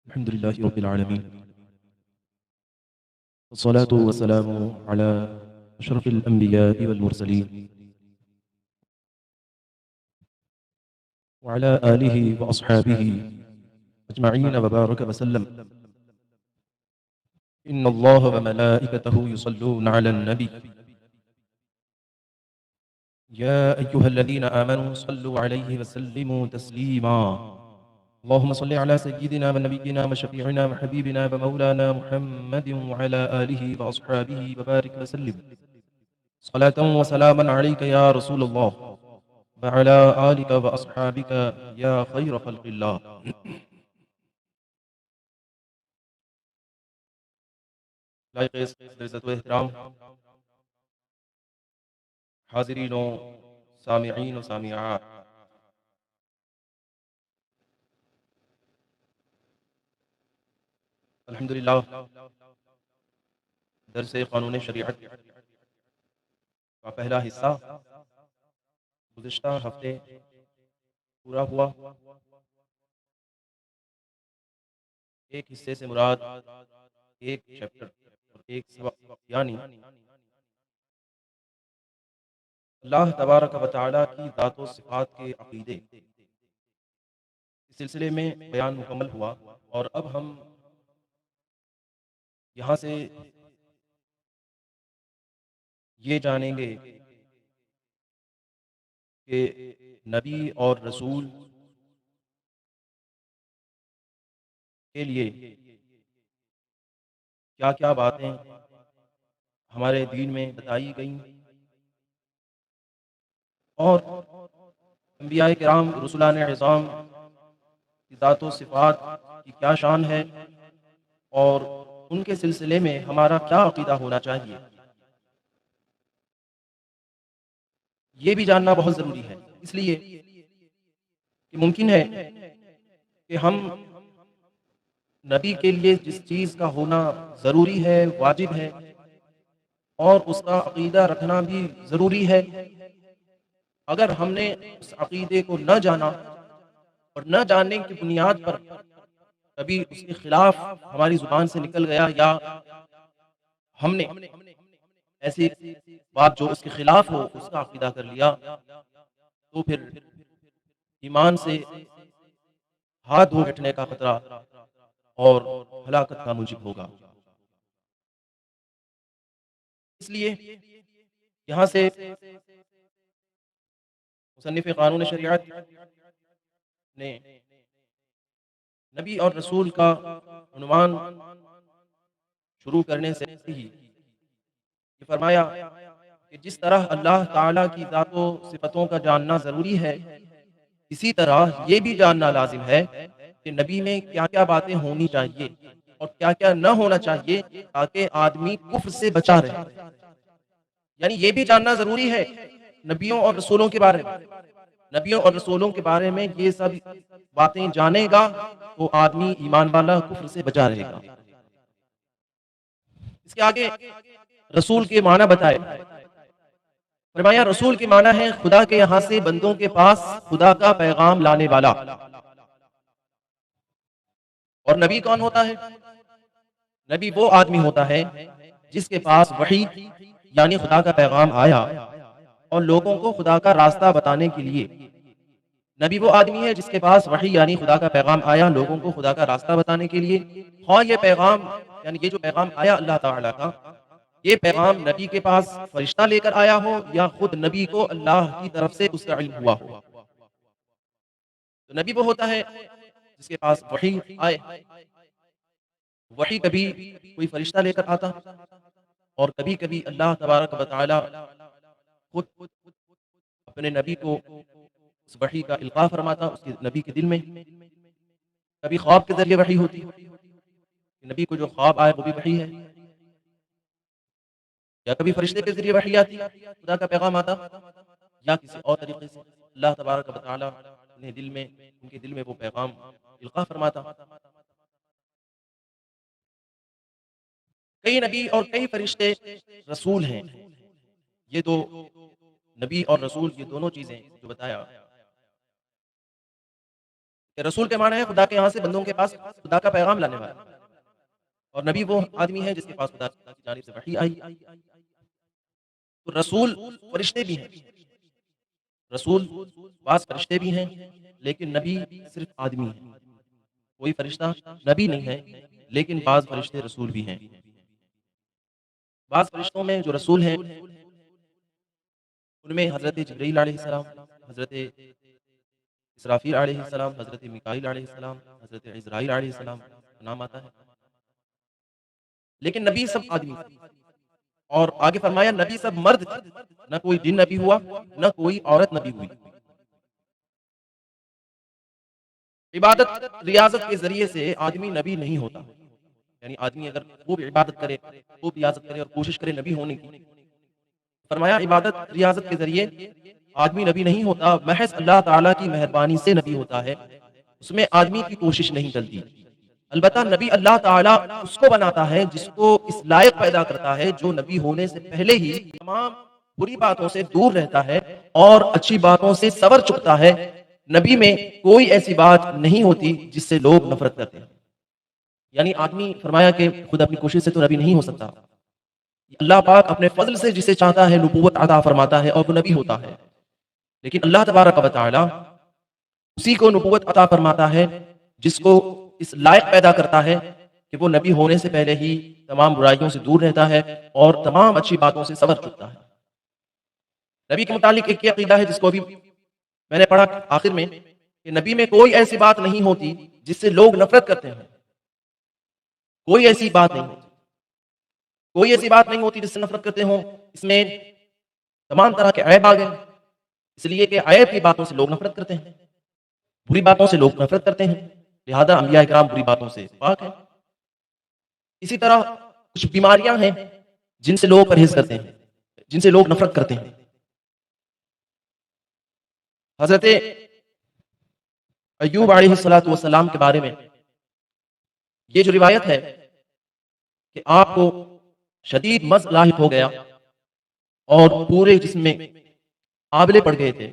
الحمد لله رب العالمين، والصلاة والسلام على أشرف الأنبياء والمرسلين وعلى آله وأصحابه أجمعين وبارك وسلم. إن الله وملائكته يصلون على النبي يا أيها الذين آمنوا صلوا عليه وسلموا تسليما. اللهم صل على سيدنا ونبينا وشفيعنا وحبيبنا ومولانا محمد وعلى آله وأصحابه وبارك وسلم صلاة وسلاما عليك يا رسول الله وعلى آلك وأصحابك يا خير خلق الله. لائق عزت و احترام حاضرین و سامعین و سامعات، الحمدللہ درس قانون شریعت کا پہلا حصہ گزشتہ ہفتے پورا ہوا۔ ایک حصے سے مراد ایک چیپٹر اور ایک سبق، یعنی اللہ تبارک و تعالیٰ کی ذات و صفات کے عقیدے، اس سلسلے میں بیان مکمل ہوا، اور اب ہم یہاں سے یہ جانیں گے کہ نبی اور رسول کے لیے کیا کیا باتیں ہمارے دین میں بتائی گئیں، اور انبیاء کرام رسولان عظام کی ذات و صفات کی کیا شان ہے، اور ان کے سلسلے میں ہمارا کیا عقیدہ ہونا چاہیے، یہ بھی جاننا بہت ضروری ہے۔ اس لیے کہ ممکن ہے کہ ہم نبی کے لیے جس چیز کا ہونا ضروری ہے، واجب ہے، اور اس کا عقیدہ رکھنا بھی ضروری ہے، اگر ہم نے اس عقیدے کو نہ جانا اور نہ جاننے کی بنیاد پر کبھی اس کے خلاف ہماری زبان سے نکل گیا، یا ہم نے ایسی بات جو اس کے خلاف ہو اس کا عقیدہ کر لیا، تو پھر ایمان سے ہاتھ دھو بیٹھنے کا خطرہ اور ہلاکت کا موجب ہوگا۔ اس لیے یہاں سے مصنف قانون شریعت نے نبی اور رسول کا عنوان شروع کرنے سے ہی یہ فرمایا کہ جس طرح اللہ تعالیٰ کی ذات و صفتوں کا جاننا ضروری ہے، اسی طرح یہ بھی جاننا لازم ہے کہ نبی میں کیا کیا باتیں ہونی چاہیے اور کیا کیا نہ ہونا چاہیے، تاکہ آدمی کفر سے بچا رہے۔ یعنی یہ بھی جاننا ضروری ہے نبیوں اور رسولوں کے بارے میں، نبیوں اور رسولوں کے بارے میں یہ سب باتیں جانے گا تو آدمی ایمان والا کفر سے بچا رہے گا۔ اس کے آگے رسول کے معنی بتائے، فرمایا رسول کے معنی ہے خدا کے یہاں سے بندوں کے پاس خدا کا پیغام لانے والا۔ اور نبی کون ہوتا ہے؟ نبی وہ آدمی ہوتا ہے جس کے پاس وحی یعنی خدا کا پیغام آیا اور لوگوں کو خدا کا راستہ بتانے کے لیے۔ نبی وہ آدمی ہے جس کے پاس وحی یعنی خدا کا پیغام آیا لوگوں کو خدا کا راستہ بتانے کے لیے، اور یہ پیغام یعنی یہ جو پیغام آیا اللہ تعالیٰ کا، یہ پیغام نبی کے پاس فرشتہ لے کر آیا ہو یا خود نبی کو اللہ کی طرف سے اس کا علم ہوا ہو۔ تو نبی وہ ہوتا ہے جس کے پاس وحی آئے۔ وحی کبھی کوئی فرشتہ لے کر آتا، اور کبھی کبھی اللہ تبارک و تعالی خود اپنے نبی کو اس وحی کا القاء فرماتا اس کے نبی کے دل میں۔ کبھی خواب کے ذریعے وحی ہوتی، نبی کو جو خواب آئے وہ بھی وحی ہے، یا کبھی فرشتے کے ذریعے وحی آتی، خدا کا پیغام آتا، یا کسی اور طریقے سے اللہ تبارک و تعالی ان کے دل میں وہ پیغام القاء فرماتا۔ کئی نبی اور کئی فرشتے رسول ہیں۔ یہ دو نبی اور رسول، یہ دونوں چیزیں جو بتایا کہ رسول کے معنی ہے خدا کے یہاں سے بندوں کے پاس خدا کا پیغام لانے والا، اور نبی وہ آدمی ہے جس کے پاس خدا کی جانب سے وحی آئی۔ تو رسول فرشتے بھی ہیں، رسول بعض فرشتے بھی ہیں، لیکن نبی صرف آدمی ہے۔ کوئی فرشتہ نبی نہیں ہے، لیکن بعض فرشتے رسول بھی ہیں۔ بعض فرشتوں میں جو رسول ہیں ان میں حضرت جبرائیل علیہ السلام، حضرت اسرافیل علیہ السلام، حضرت میکائیل علیہ السلام، حضرت عزرائیل علیہ السلام کا نام آتا ہے، لیکن نبی سب آدمی تھے۔ اور آگے فرمایا نبی سب مرد تھے، نہ کوئی جن نبی ہوا نہ کوئی عورت نبی ہوئی۔ عبادت ریاضت کے ذریعے سے آدمی نبی نہیں ہوتا، یعنی آدمی اگر خوب عبادت کرے، خوب ریاضت کرے اور کوشش کرے نبی ہونے کی، فرمایا عبادت ریاضت کے ذریعے آدمی نبی نہیں ہوتا، محض اللہ تعالیٰ کی مہربانی سے نبی ہوتا ہے، اس میں آدمی کی کوشش نہیں چلتی۔ البتہ نبی اللہ تعالیٰ اس کو بناتا ہے جس کو اس لائق پیدا کرتا ہے جو نبی ہونے سے پہلے ہی تمام بری باتوں سے دور رہتا ہے اور اچھی باتوں سے صبر چکتا ہے۔ نبی میں کوئی ایسی بات نہیں ہوتی جس سے لوگ نفرت کرتے ہیں، یعنی آدمی فرمایا کہ خود اپنی کوشش سے تو نبی نہیں ہو سکتا، اللہ پاک اپنے فضل سے جسے چاہتا ہے نبوت عطا فرماتا ہے اور وہ نبی ہوتا ہے، لیکن اللہ تبارک و تعالی اسی کو نبوت عطا فرماتا ہے جس کو اس لائق پیدا کرتا ہے کہ وہ نبی ہونے سے پہلے ہی تمام برائیوں سے دور رہتا ہے اور تمام اچھی باتوں سے صبر چکتا ہے۔ نبی کے متعلق ایک یہ عقیدہ ہے جس کو ابھی میں نے پڑھا آخر میں کہ نبی میں کوئی ایسی بات نہیں ہوتی جس سے لوگ نفرت کرتے ہیں، کوئی ایسی بات نہیں ہوتی، کوئی ایسی بات نہیں ہوتی جس سے نفرت کرتے ہوں۔ اس میں تمام طرح کے عیب آ گئے، اس لیے کہ عیب کی باتوں سے لوگ نفرت کرتے ہیں، بری باتوں سے لوگ نفرت کرتے ہیں، لہذا انبیاء کرام بری باتوں سے پاک ہیں۔ اسی طرح کچھ بیماریاں ہیں جن سے لوگ پرہیز کرتے ہیں، جن سے لوگ نفرت کرتے ہیں۔ حضرت ایوب علیہ السلام کے بارے میں یہ جو روایت ہے کہ آپ کو شدید مرض لاحق ہو گیا اور پورے جسم میں آبلے پڑ گئے تھے،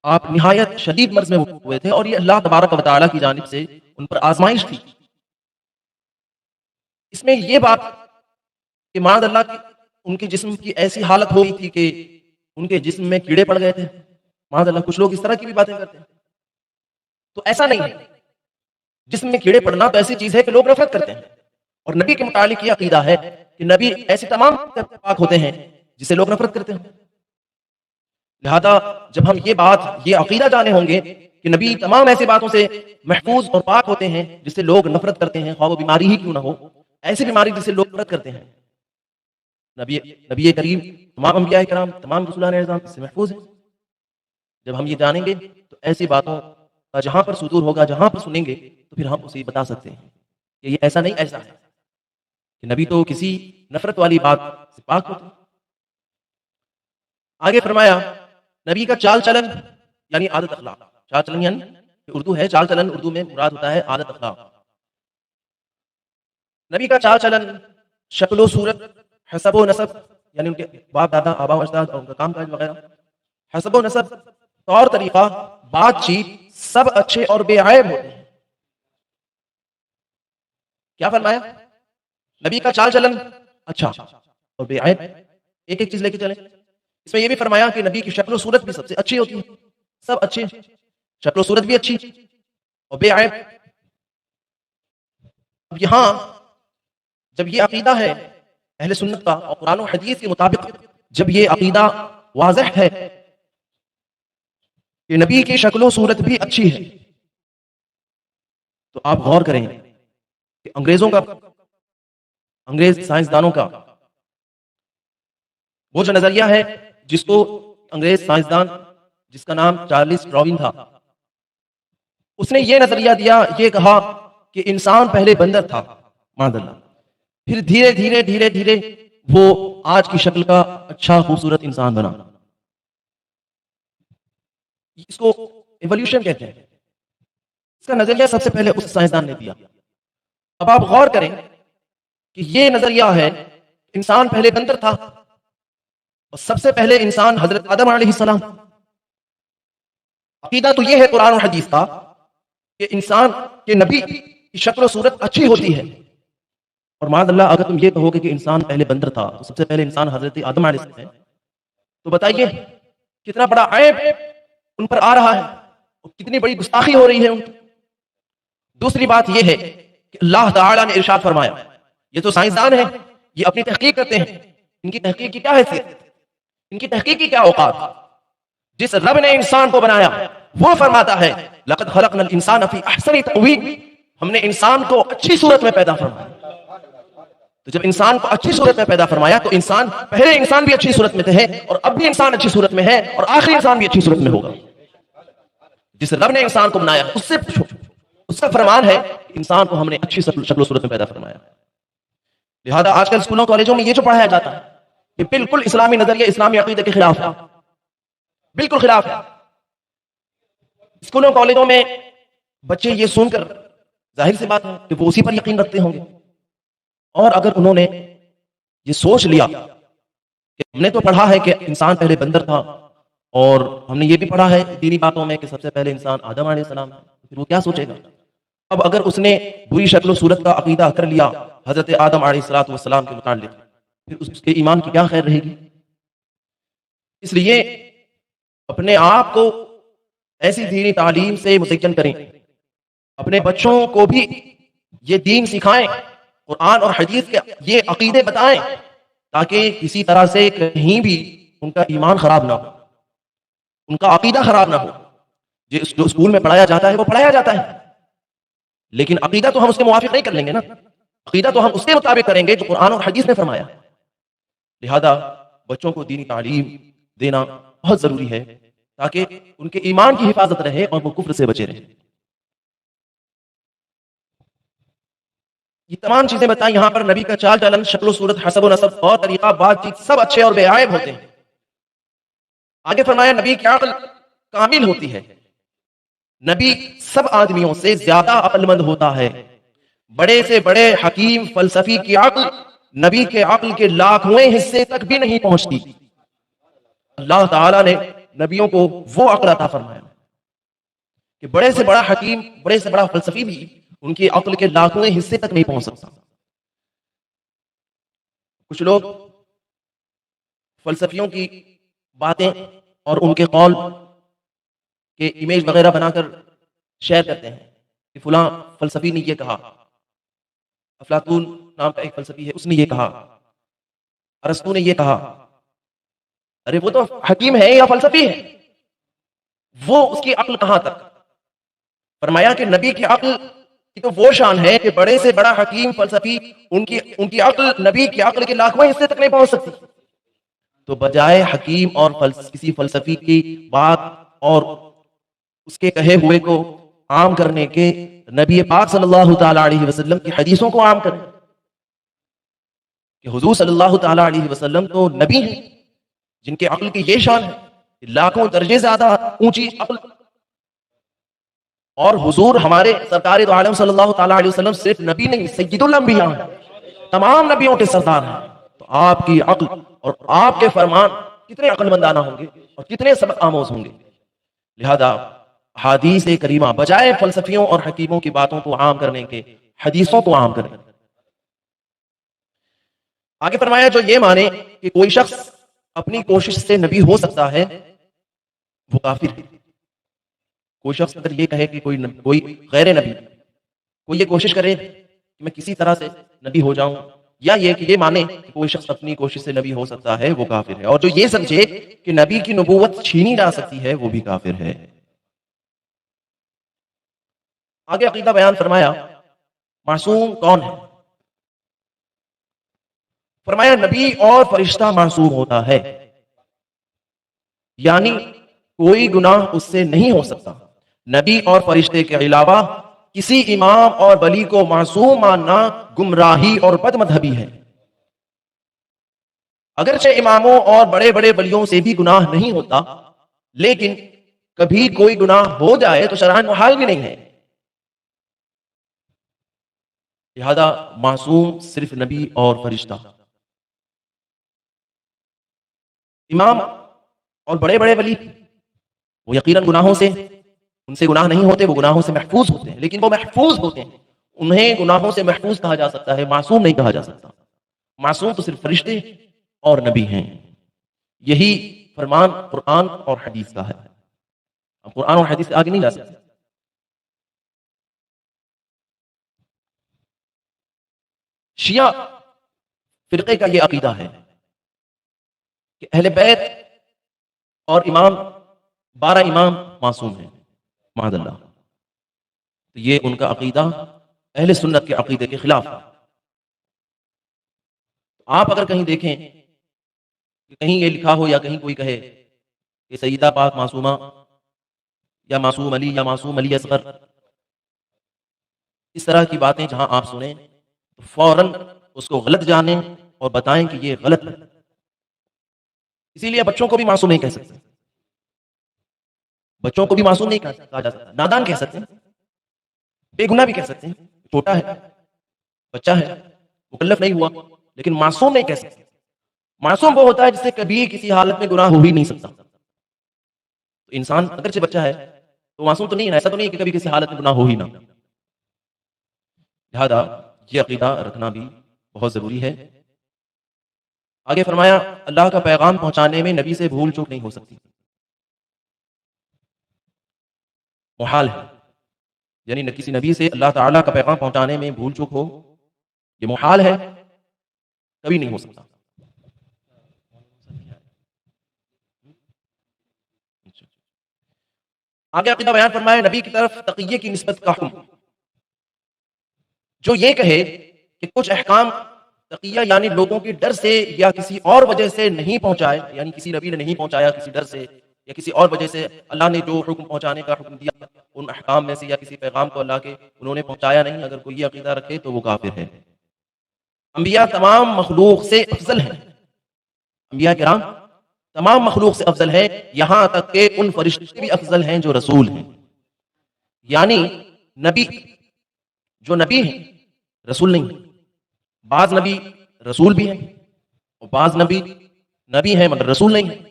آپ نہایت شدید مرض میں ہوئے تھے، اور یہ اللہ تبارک و تعالیٰ کی جانب سے ان پر آزمائش تھی۔ اس میں یہ بات کہ معاذ اللہ کی ان کے جسم کی ایسی حالت ہو گئی تھی کہ ان کے جسم میں کیڑے پڑ گئے تھے، معاذ اللہ کچھ لوگ اس طرح کی بھی باتیں کرتے ہیں، تو ایسا نہیں ہے۔ جسم میں کیڑے پڑنا تو ایسی چیز ہے کہ لوگ نفرت کرتے ہیں، اور نبی کے متعلق یہ عقیدہ ہے کہ نبی ایسے تمام پاک ہوتے ہیں جسے لوگ نفرت کرتے ہیں۔ لہذا جب ہم یہ عقیدہ جانے ہوں گے کہ نبی تمام ایسی باتوں سے محفوظ اور پاک ہوتے ہیں جس سے لوگ نفرت کرتے ہیں، خواہ وہ بیماری ہی کیوں نہ ہو، ایسی بیماری جس سے لوگ نفرت کرتے ہیں، نبی کریم تمام انبیاء کرام تمام رسولان اعظام اس سے محفوظ ہیں۔ جب ہم یہ جانیں گے تو ایسی باتوں کا جہاں پر صدور ہوگا، جہاں پر سنیں گے تو پھر ہم اسے بتا سکتے ہیں کہ یہ ایسا نہیں ایسا ہے، کہ نبی تو کسی نفرت والی بات سے پاک ہوتے ہیں۔ آگے فرمایا نبی کا چال چلن یعنی عادت اخلاق، چال چلن یعنی اردو ہے، چال چلن اردو میں مراد ہوتا ہے عادت اخلاق۔ نبی کا چال چلن، شکل و صورت، حسب و نسب یعنی ان کے باپ دادا آبا و اجداد اور ان کا کام کاج وغیرہ، حسب و نسب، طور طریقہ، بات چیت سب اچھے اور بے عیب ہوتے ہیں۔ کیا فرمایا؟ نبی کا چال چلن اچھا اور بے عیب، ایک ایک چیز لے کے چلیں۔ اس میں یہ بھی فرمایا کہ نبی کی شکل و صورت بھی سب سے اچھی ہوتی ہے، سب اچھے، شکل و صورت بھی اچھی اور بے عیب۔ اب یہاں جب یہ عقیدہ ہے اہل سنت کا اور قرآن و حدیث کے مطابق جب یہ عقیدہ واضح ہے کہ نبی کی شکل و صورت بھی اچھی ہے، تو آپ غور کریں کہ انگریز سائنسدانوں کا وہ جو نظریہ ہے جس کو انگریز سائنسدان جس کا نام چارلس ڈارون تھا، اس نے یہ نظریہ دیا، یہ کہا کہ انسان پہلے بندر تھا معاذ اللہ، پھر دھیرے دھیرے دھیرے دھیرے وہ آج کی شکل کا اچھا خوبصورت انسان بنا۔ اس کو ایولیوشن کہتے ہیں۔ اس کا نظریہ سب سے پہلے اس سائنسدان نے دیا۔ اب آپ غور کریں کہ یہ نظریہ ہے انسان پہلے بندر تھا اور سب سے پہلے انسان حضرت آدم علیہ السلام۔ عقیدہ تو یہ ہے قرآن و حدیث کا کہ انسان کے نبی کی شکل و صورت اچھی ہوتی ہے، اور معاذ اللہ اگر تم یہ کہو کہ انسان پہلے بندر تھا تو سب سے پہلے انسان حضرت آدم علیہ السلام ہے، تو بتائیے کتنا بڑا عیب ان پر آ رہا ہے اور کتنی بڑی گستاخی ہو رہی ہے ان کی۔ دوسری بات یہ ہے کہ اللہ تعالیٰ نے ارشاد فرمایا، یہ تو سائنسدان ہیں، یہ اپنی تحقیق کرتے ہیں، ان کی تحقیق کی کیا حیثیت، ان کی تحقیق کی کیا اوقات؟ جس رب نے انسان کو بنایا وہ فرماتا ہے لقد خلقنا الانسان فی احسن تقویم، ہم نے انسان کو اچھی صورت میں پیدا فرمایا۔ تو جب انسان کو اچھی صورت میں پیدا فرمایا تو انسان پہلے انسان بھی اچھی صورت میں تھے اور اب بھی انسان اچھی صورت میں ہے اور آخری انسان بھی اچھی صورت میں ہوگا۔ جس رب نے انسان کو بنایا اس سے پوچھو، اس کا فرمان ہے کہ انسان کو ہم نے اچھی شکل و صورت میں پیدا فرمایا۔ لہذا آج کل اسکولوں کالجوں میں یہ جو پڑھایا جاتا ہے یہ بالکل اسلامی نظریہ، اسلامی عقیدے کے خلاف ہے، بالکل خلاف ہے۔ اسکولوں کالجوں میں بچے یہ سن کر ظاہر سی بات ہے کہ وہ اسی پر یقین رکھتے ہوں گے، اور اگر انہوں نے یہ سوچ لیا کہ ہم نے تو پڑھا ہے کہ انسان پہلے بندر تھا اور ہم نے یہ بھی پڑھا ہے دینی باتوں میں کہ سب سے پہلے انسان آدم علیہ السلام ہے، پھر وہ کیا سوچے گا؟ اب اگر اس نے بری شکل و صورت کا عقیدہ کر لیا حضرت آدم علیہ السلام کے متعلق، پھر اس کے ایمان کی کیا خیر رہے گی؟ اس لیے اپنے آپ کو ایسی دینی تعلیم سے مزین کریں، اپنے بچوں کو بھی یہ دین سکھائیں، قرآن اور حدیث کے یہ عقیدے بتائیں، تاکہ کسی طرح سے کہیں بھی ان کا ایمان خراب نہ ہو، ان کا عقیدہ خراب نہ ہو۔ جو اسکول میں پڑھایا جاتا ہے وہ پڑھایا جاتا ہے، لیکن عقیدہ تو ہم اس کے موافق نہیں کر لیں گے نا، عقیدہ تو ہم اس کے مطابق کریں گے جو قرآن اور حدیث نے فرمایا۔ لہذا بچوں کو دینی تعلیم دینا بہت ضروری ہے تاکہ ان کے ایمان کی حفاظت رہے اور وہ کفر سے بچے رہیں۔ یہ تمام چیزیں بتائیں، یہاں پر نبی کا چال چلن، شکل و صورت، حسب و نسب اور طریقہ بات چیت سب اچھے اور بے عیب ہوتے ہیں۔ آگے فرمایا نبی کی عقل کامل ہوتی ہے، نبی سب آدمیوں سے زیادہ عقل مند ہوتا ہے، بڑے سے بڑے حکیم فلسفی کی عقل نبی کے عقل کے لاکھویں حصے تک بھی نہیں پہنچتی۔ اللہ تعالیٰ نے نبیوں کو وہ عقل عطا فرمایا کہ بڑے سے بڑا حکیم، بڑے سے بڑا فلسفی بھی ان کی عقل کے لاکھویں حصے تک نہیں پہنچ سکتا۔ کچھ لوگ فلسفیوں کی باتیں اور ان کے قول کے امیج وغیرہ بنا کر شیئر کرتے ہیں کہ فلاں فلسفی نے یہ کہا، افلاطون نام کا ایک فلسفی ہے اس نے یہ کہا، ارسطو نے یہ کہا۔ ارے وہ تو حکیم ہے یا فلسفی ہے، وہ اس کی عقل کہاں تک؟ فرمایا کہ نبی کی عقل کی تو وہ شان ہے کہ بڑے سے بڑا حکیم فلسفی ان کی عقل نبی کی عقل کے لاکھویں حصے تک نہیں پہنچ سکتی۔ تو بجائے حکیم اور کسی فلسفی کی بات اور اس کے کہے ہوئے کو عام کرنے کے، نبی پاک صلی اللہ تعالی علیہ وسلم کی حدیثوں کو عام کریں کہ حضور صلی اللہ تعالی علیہ وسلم تو نبی ہیں جن کے عقل کی یہ شان ہے، لاکھوں درجے زیادہ اونچی عقل، اور حضور ہمارے سرکار دو عالم صلی اللہ تعالی علیہ وسلم صرف نبی نہیں، سید الانبیاء ہیں، تمام نبیوں کے سردار ہیں۔ تو آپ کی عقل اور آپ کے فرمان کتنے عقل مندانہ ہوں گے اور کتنے سبق آموز ہوں گے۔ لہذا حدیث کریمہ بجائے فلسفیوں اور حکیموں کی باتوں کو عام کرنے کے حدیثوں کو عام کریں۔ آگے فرمایا جو یہ مانے کہ کوئی شخص اپنی کوشش سے نبی ہو سکتا ہے وہ کافر ہے۔ کوئی شخص اگر یہ کہے کہ کوئی غیر نبی، کوئی یہ کوشش کرے کہ میں کسی طرح سے نبی ہو جاؤں، یا یہ کہ یہ مانے کہ کوئی شخص اپنی کوشش سے نبی ہو سکتا ہے وہ کافر ہے، اور جو یہ سمجھے کہ نبی کی نبوت چھینی جا سکتی ہے وہ بھی کافر ہے۔ آگے عقیدہ بیان فرمایا معصوم کون ہے؟ فرمایا نبی اور فرشتہ معصوم ہوتا ہے، یعنی کوئی گناہ اس سے نہیں ہو سکتا۔ نبی اور فرشتے کے علاوہ کسی امام اور ولی کو معصوم ماننا گمراہی اور بد مذہبی ہے۔ اگرچہ اماموں اور بڑے بڑے ولیوں سے بھی گناہ نہیں ہوتا، لیکن کبھی کوئی گناہ ہو جائے تو شرعاً محال بھی نہیں ہے۔ لہذا معصوم صرف نبی اور فرشتہ۔ امام اور بڑے بڑے ولی وہ یقیناً گناہوں سے ان سے گناہ نہیں ہوتے، وہ گناہوں سے محفوظ ہوتے ہیں، لیکن وہ محفوظ ہوتے ہیں، انہیں گناہوں سے محفوظ کہا جا سکتا ہے، معصوم نہیں کہا جا سکتا۔ معصوم تو صرف فرشتے اور نبی ہیں، یہی فرمان قرآن اور حدیث کا ہے۔ اب قرآن اور حدیث سے آگے نہیں جا سکتے۔ شیعہ فرقے کا یہ عقیدہ ہے کہ اہل بیت اور امام 12 امام معصوم ہیں، معاذ اللہ۔ تو یہ ان کا عقیدہ اہل سنت کے عقیدے کے خلاف ہے۔ آپ اگر کہیں دیکھیں کہ کہیں یہ لکھا ہو یا کہیں کوئی کہے کہ سیدہ پاک معصومہ یا معصوم علی یا معصوم علی اصغر، اس طرح کی باتیں جہاں آپ سنیں تو فوراً اس کو غلط جانیں اور بتائیں کہ یہ غلط ہے۔ اسی لیے بچوں کو بھی معصوم نہیں کہہ سکتے، بچوں کو بھی معصوم نہیں کہا جا سکتا، نادان کہہ سکتے ہیں، بے گناہ بھی کہہ سکتے ہیں، چھوٹا ہے، بچہ ہے، مکلف نہیں ہوا، لیکن معصوم نہیں کہہ سکتے۔ معصوم وہ ہوتا ہے جس سے کبھی کسی حالت میں گناہ ہو ہی نہیں سکتا۔ تو انسان اگرچہ بچہ ہے تو معصوم تو نہیں ہے، ایسا تو نہیں کہ کبھی کسی حالت میں گناہ ہو ہی نہ۔ لہذا یہ عقیدہ رکھنا بھی بہت ضروری ہے۔ آگے فرمایا اللہ کا پیغام پہنچانے میں نبی سے بھول چوک نہیں ہو سکتی، محال ہے، یعنی کسی نبی سے اللہ تعالیٰ کا پیغام پہنچانے میں بھول چوک ہو، یہ محال ہے، کبھی نہیں ہو سکتا۔ آگے عقیدہ بیان فرمایا نبی کی طرف تقیہ کی نسبت کا حکم۔ جو یہ کہے کہ کچھ احکام تقیہ یعنی لوگوں کے ڈر سے یا کسی اور وجہ سے نہیں پہنچائے، یعنی کسی نبی نے نہیں پہنچایا کسی ڈر سے یا کسی اور وجہ سے، اللہ نے جو حکم پہنچانے کا حکم دیا ان احکام میں سے یا کسی پیغام کو اللہ کے انہوں نے پہنچایا نہیں، اگر کوئی یہ عقیدہ رکھے تو وہ کافر ہے۔ انبیاء تمام مخلوق سے افضل ہیں، انبیاء کرام تمام مخلوق سے افضل ہیں، یہاں تک کہ ان فرشتے بھی افضل ہیں جو رسول ہیں۔ یعنی نبی جو نبی ہیں رسول نہیں، بعض نبی رسول بھی ہیں اور بعض نبی نبی ہیں مگر رسول نہیں ہیں،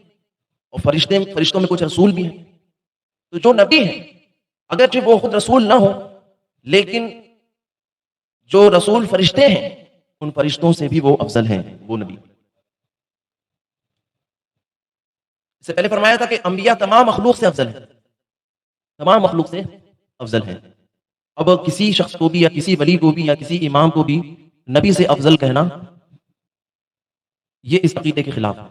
اور فرشتوں میں کچھ رسول بھی ہیں۔ تو جو نبی ہیں اگرچہ وہ خود رسول نہ ہو، لیکن جو رسول فرشتے ہیں ان فرشتوں سے بھی وہ افضل ہیں، وہ نبی۔ اس سے پہلے فرمایا تھا کہ انبیاء تمام مخلوق سے افضل ہیں، تمام مخلوق سے افضل ہیں۔ اب کسی شخص کو بھی یا کسی ولی کو بھی یا کسی امام کو بھی نبی سے افضل کہنا یہ اس عقیدے کے خلاف ہے۔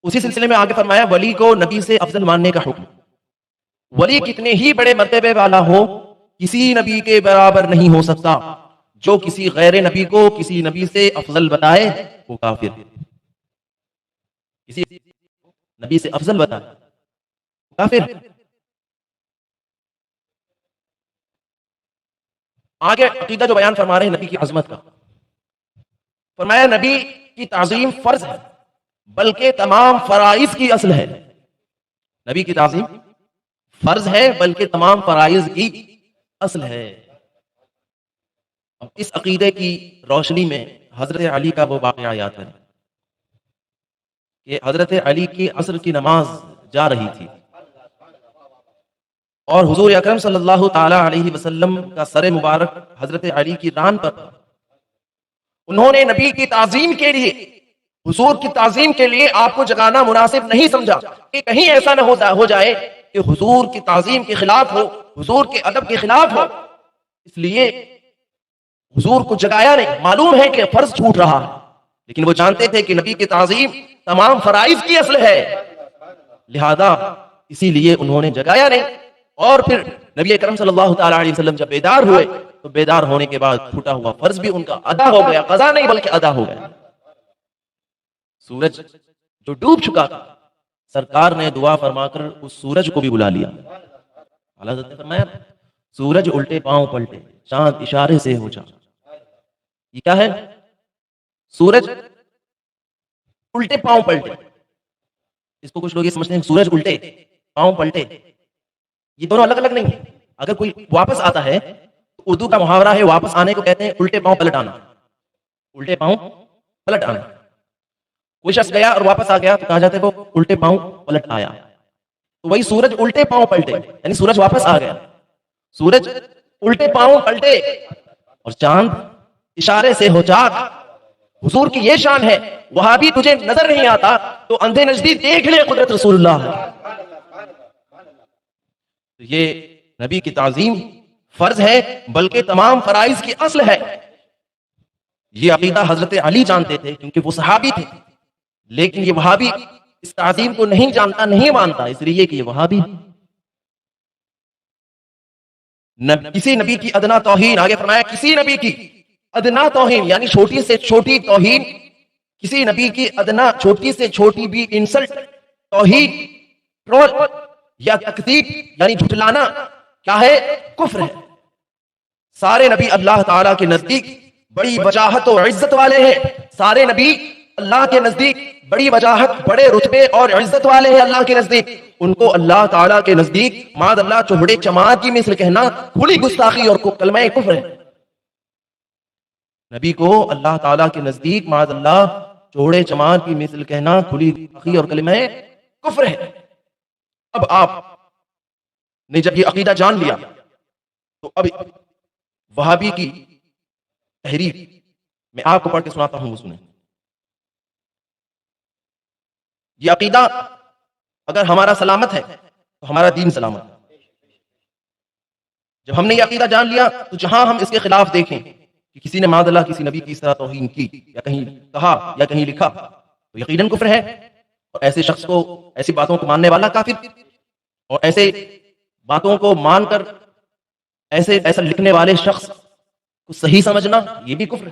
اسی سلسلے میں آگے فرمایا ولی کو نبی سے افضل ماننے کا حکم۔ ولی کتنے ہی بڑے مرتبے والا ہو کسی نبی کے برابر نہیں ہو سکتا، جو کسی غیر نبی کو کسی نبی سے افضل بتائے وہ کافر ہے، کسی نبی سے افضل بتائے کافر۔ آگے عقیدہ جو بیان فرما رہے ہیں نبی کی عظمت کا، فرمایا نبی کی تعظیم فرض ہے بلکہ تمام فرائض کی اصل ہے۔ نبی کی تعظیم فرض ہے بلکہ تمام فرائض کی اصل ہے۔ اب اس عقیدے کی روشنی میں حضرت علی کا وہ واقعہ یاد کریں کہ حضرت علی کی عصر کی نماز جا رہی تھی اور حضور اکرم صلی اللہ تعالی علیہ وسلم کا سر مبارک حضرت علی کی ران پر تھا۔ انہوں نے نبی کی تعظیم کے لیے، حضور کی تعظیم کے لیے آپ کو جگانا مناسب نہیں سمجھا کہ کہیں ایسا نہ ہو جائے کہ حضور کی تعظیم کے خلاف ہو، حضور کے ادب کے خلاف ہو، اس لیے حضور کو جگایا نہیں۔ معلوم ہے کہ فرض چھوٹ رہا ہے، لیکن وہ جانتے تھے کہ نبی کی تعظیم تمام فرائض کی اصل ہے، لہذا اسی لیے انہوں نے جگایا نہیں۔ اور پھر نبی اکرم صلی اللہ تعالی علیہ وسلم جب بیدار ہوئے تو بیدار ہونے کے بعد چھوٹا ہوا فرض بھی ان کا ادا ہو گیا، قضا نہیں بلکہ ادا ہو گیا۔ سورج جو ڈوب چکا تھا، سرکار نے دعا فرما کر اس سورج کو بھی بلا لیا۔ حضرت نے فرمایا سورج الٹے پاؤں پلٹے، چاند اشارے سے ہو جا۔ یہ کیا ہے؟ سورج الٹے پاؤں پلٹے۔ اس کو کچھ لوگ یہ سمجھتے ہیں سورج الٹے پاؤں پلٹے، یہ دونوں الگ الگ نہیں ہیں۔ اگر کوئی واپس آتا ہے تو اردو کا محاورہ ہے واپس آنے کو کہتے ہیں الٹے پاؤں پلٹ آنا، الٹے پاؤں پلٹ آنا۔ کوئی شخص گیا اور واپس آ گیا تو کہا جاتا ہے وہ الٹے پاؤں پلٹ آیا۔ تو وہی سورج الٹے پاؤں پلٹے، یعنی سورج واپس آ گیا، سورج الٹے پاؤں پلٹے اور چاند اشارے سے ہو چاک. حضور کی یہ شان ہے، وہاں بھی تجھے نظر نہیں آتا تو اندھے نزدیک دیکھ لے قدرت رسول اللہ ہے. یہ نبی کی تعظیم فرض ہے، بلکہ تمام فرائض کی اصل ہے. یہ عقیدہ حضرت علی جانتے تھے کیونکہ وہ صحابی تھے، لیکن یہ وہابی اس تعظیم کو نہیں جانتا، نہیں مانتا، اس لیے کہ یہ وہابی. کسی نبی کی ادنا توہین، آگے فرمایا کسی نبی کی ادنا توہین یعنی چھوٹی سے چھوٹی توہین، کسی نبی کی ادنا چھوٹی سے چھوٹی بھی انسلٹ، توہین، ٹرول یا تکذیب یعنی جھٹلانا کیا ہے؟ کفر ہے. سارے نبی اللہ تعالیٰ کے نزدیک بڑی وجاہت و عزت والے ہیں، سارے نبی اللہ کے نزدیک بڑی وجاہت، بڑے رتبے اور عزت والے ہیں اللہ کے نزدیک. ان کو اللہ تعالیٰ کے نزدیک معاذ اللہ چوہڑے چمار کی مثل کہنا کھلی گستاخی اور کلمہ کفر ہے. نبی کو اللہ تعالیٰ کے نزدیک معاذ اللہ چوہڑے چمار کی مثل کہنا کھلی گستاخی اور کلمہ کفر ہے. اب آپ نے جب یہ عقیدہ جان لیا تو اب وہابی کی تحریر میں آپ کو پڑھ کے سناتا ہوں، وہ سنیں. یہ عقیدہ اگر ہمارا سلامت ہے تو ہمارا دین سلامت ہے. جب ہم نے یہ عقیدہ جان لیا تو جہاں ہم اس کے خلاف دیکھیں کہ کسی نے معاذ اللہ کسی نبی کی اس طرح توہین کی یا کہیں کہا یا کہیں لکھا تو یقیناً کفر ہے. اور ایسے شخص کو، ایسی باتوں کو ماننے والا کافر، اور ایسے باتوں کو مان کر ایسا لکھنے والے شخص کو صحیح سمجھنا یہ بھی کفر ہے.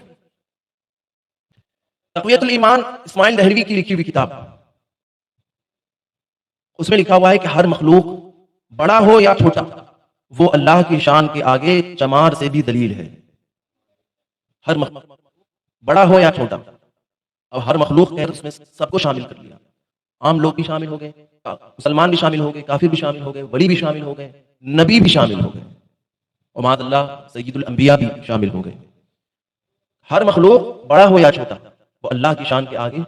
تقویت الایمان اسماعیل دہلوی کی لکھی ہوئی کتاب، اس میں لکھا ہوا ہے کہ ہر مخلوق بڑا ہو یا چھوٹا وہ اللہ کی شان کے آگے چمار سے بھی دلیل ہے. ہر مخلوق بڑا ہو یا چھوٹا، اب ہر مخلوق ہے اس میں سب کو شامل کر لیا. عام لوگ بھی شامل ہو گئے، مسلمان بھی شامل ہو گئے، کافر بھی شامل ہو گئے، ولی بھی شامل ہو گئے، نبی بھی شامل ہو گئے، اور معاذ اللہ سید الانبیاء بھی شامل ہو گئے. ہر مخلوق بڑا ہو یا چھوٹا وہ اللہ کی شان کے آگے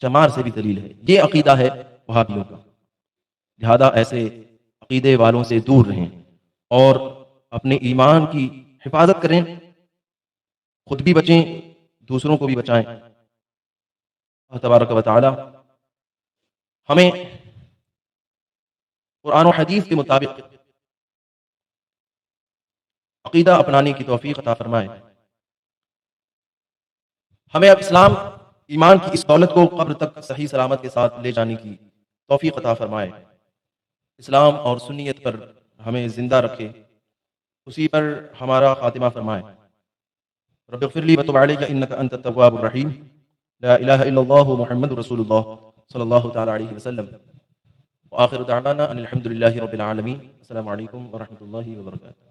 چمار سے بھی دلیل ہے. یہ عقیدہ ہے وہابیوں کا. لہذا ایسے عقیدے والوں سے دور رہیں اور اپنے ایمان کی حفاظت کریں، خود بھی بچیں، دوسروں کو بھی بچائیں. اللہ تبارک و تعالی ہمیں قرآن و حدیث کے مطابق عقیدہ اپنانے کی توفیق عطا فرمائے. ہمیں اب اسلام ایمان کی اس دولت کو قبر تک صحیح سلامت کے ساتھ لے جانے کی توفیق عطا فرمائے. اسلام اور سنیت پر ہمیں زندہ رکھے، اسی پر ہمارا خاتمہ فرمائے. رب اغفر لی وتب علی انک انت التواب الرحیم. لا الہ الا اللہ محمد رسول اللہ صلی اللہ تعالی علیہ وسلم. وآخر دعوانا ان الحمد للہ رب العالمین. السلام علیکم ورحمۃ اللہ وبرکاتہ.